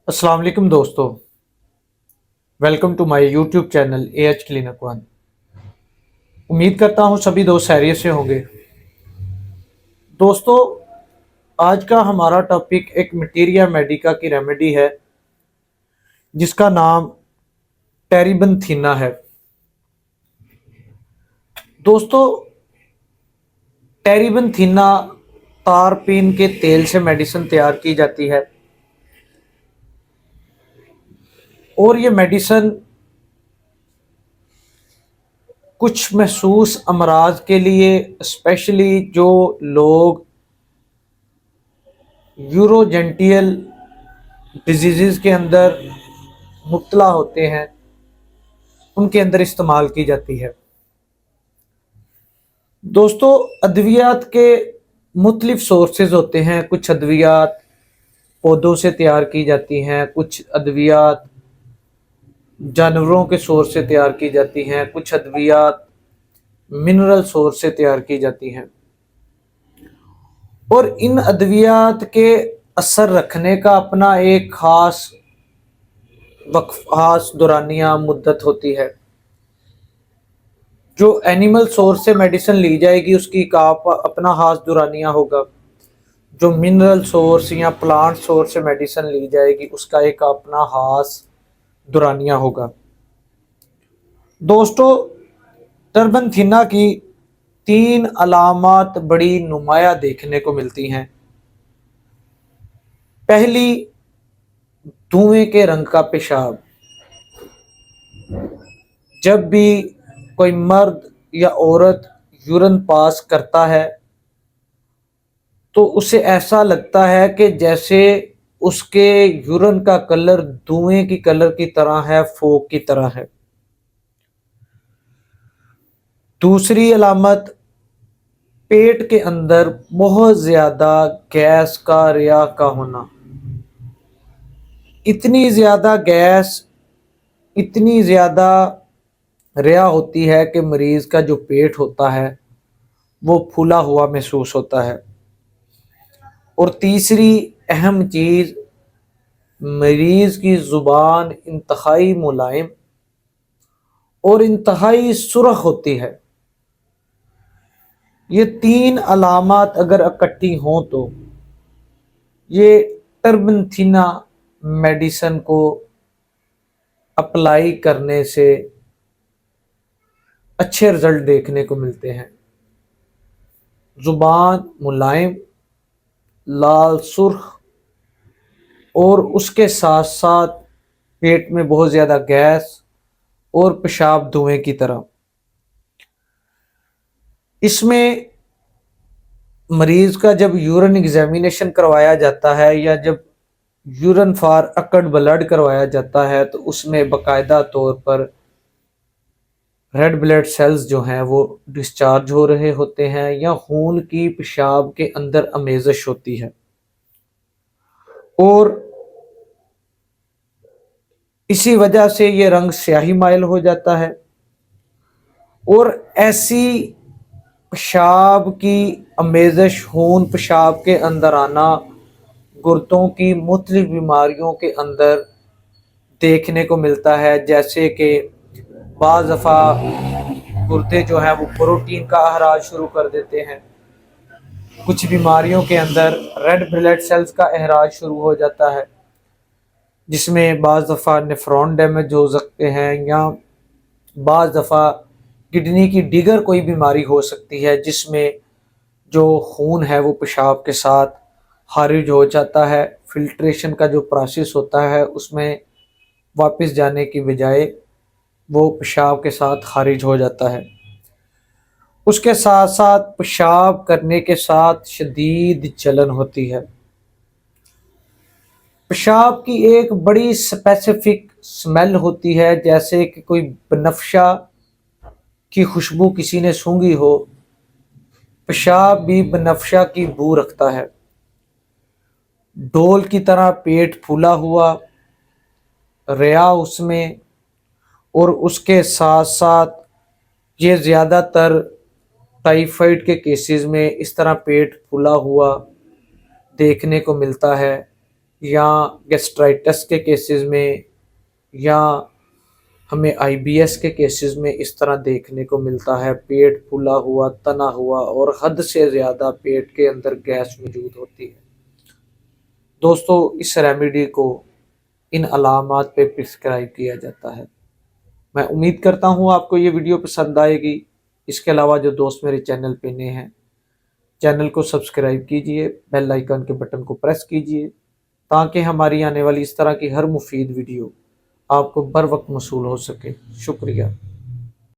अस्सलाम वालेकुम दोस्तों। Welcome to my YouTube channel A H clinic one. उम्मीद करता हूँ सभी दोस्त खैरियत से होंगे। दोस्तों, आज का हमारा टॉपिक एक मटीरिया मेडिका की रेमेडी है जिसका नाम टेरिबंथीना है। दोस्तों, टेरिबंथीना तारपीन के तेल से मेडिसिन तैयार की जाती है और ये मेडिसिन कुछ महसूस अमराज के लिए, स्पेशली जो लोग यूरोजेंटियल डिजीज़ के अंदर मुब्तला होते हैं, उनके अंदर इस्तेमाल की जाती है। दोस्तों, अद्वियात के मुख्तलिफ सोर्सेज होते हैं। कुछ अद्वियात पौधों से तैयार की जाती हैं, कुछ अद्वियात जानवरों के सोर्स से तैयार की जाती हैं, कुछ अद्वियात मिनरल सोर्स से तैयार की जाती हैं। और इन अद्वियात के असर रखने का अपना एक खास दौरानिया मुद्दत होती है। जो एनिमल सोर्स से मेडिसिन ली जाएगी उसकी का अपना खास दौरानिया होगा। जो मिनरल सोर्स या प्लांट सोर्स से मेडिसिन ली जाएगी उसका एक अपना खास दौरानिया होगा। दोस्तों, टेरिबंथीना की 3 अलामत बड़ी नुमाया देखने को मिलती हैं। पहली, धुएं के रंग का पेशाब। जब भी कोई मर्द या औरत यूरिन पास करता है तो उसे ऐसा लगता है कि जैसे उसके यूरिन का कलर धुएं की कलर की तरह है, फोक की तरह है। दूसरी अलामत, पेट के अंदर बहुत ज्यादा गैस का रिया का होना। इतनी ज्यादा गैस, इतनी ज्यादा रिया होती है कि मरीज का जो पेट होता है वो फूला हुआ महसूस होता है। और तीसरी अहम चीज, मरीज की जुबान इंतहाई मुलायम और इंतहाई सुर्ख होती है। ये 3 अलामत अगर इकट्ठी हों तो ये टेरिबंथीना मेडिसिन को अप्लाई करने से अच्छे रिजल्ट देखने को मिलते हैं। जुबान मुलायम, लाल सुर्ख और उसके साथ साथ पेट में बहुत ज़्यादा गैस और पेशाब धुएं की तरह। इसमें मरीज का जब यूरिन एग्जामिनेशन करवाया जाता है या जब यूरिन फॉर अकड ब्लड करवाया जाता है तो उसमें बाकायदा तौर पर रेड ब्लड सेल्स जो हैं वो डिस्चार्ज हो रहे होते हैं या खून की पेशाब के अंदर अमेजश होती है और इसी वजह से ये रंग स्याही माइल हो जाता है। और ऐसी पेशाब की अमेजश, खून पेशाब के अंदर आना गुर्दों की मुख्तलिफ बीमारियों के अंदर देखने को मिलता है। जैसे कि बाज़ दफ़ा गुर्दे जो हैं वो प्रोटीन का अहराज शुरू कर देते हैं। कुछ बीमारियों के अंदर रेड ब्लड सेल्स का अहराज शुरू हो जाता है जिसमें बाज़ दफ़ा नेफ्रॉन डैमेज हो सकते हैं या बाज़ दफ़ा किडनी की दीगर कोई बीमारी हो सकती है जिसमें जो खून है वो पेशाब के साथ खारिज हो जाता है। फिल्ट्रेशन का जो प्रोसेस होता है उसमें वापस जाने की बजाय वो पेशाब के साथ खारिज हो जाता है। उसके साथ साथ पेशाब करने के साथ शदीद जलन होती है। पेशाब की एक बड़ी स्पेसिफिक स्मेल होती है, जैसे कि कोई बनफशा की खुशबू किसी ने सूंघी हो। पेशाब भी बनफशा की बू रखता है। डोल की तरह पेट फूला हुआ, रिया उसमें, और उसके साथ साथ ये ज़्यादातर टाइफाइड के केसेस में इस तरह पेट फूला हुआ देखने को मिलता है। یا گیسٹرائٹس کے کیسز میں یا ہمیں آئی بی ایس کے کیسز میں اس طرح دیکھنے کو ملتا ہے، پیٹ پھلا ہوا، تنا ہوا اور حد سے زیادہ پیٹ کے اندر گیس موجود ہوتی ہے۔ دوستو اس ریمیڈی کو ان علامات پہ پرسکرائب کیا جاتا ہے۔ میں امید کرتا ہوں آپ کو یہ ویڈیو پسند آئے گی۔ اس کے علاوہ جو دوست میرے چینل پہ نئے ہیں، چینل کو سبسکرائب کیجئے، بیل آئیکن کے بٹن کو پریس کیجئے تاکہ ہماری آنے والی اس طرح کی ہر مفید ویڈیو آپ کو بر وقت موصول ہو سکے۔ شکریہ۔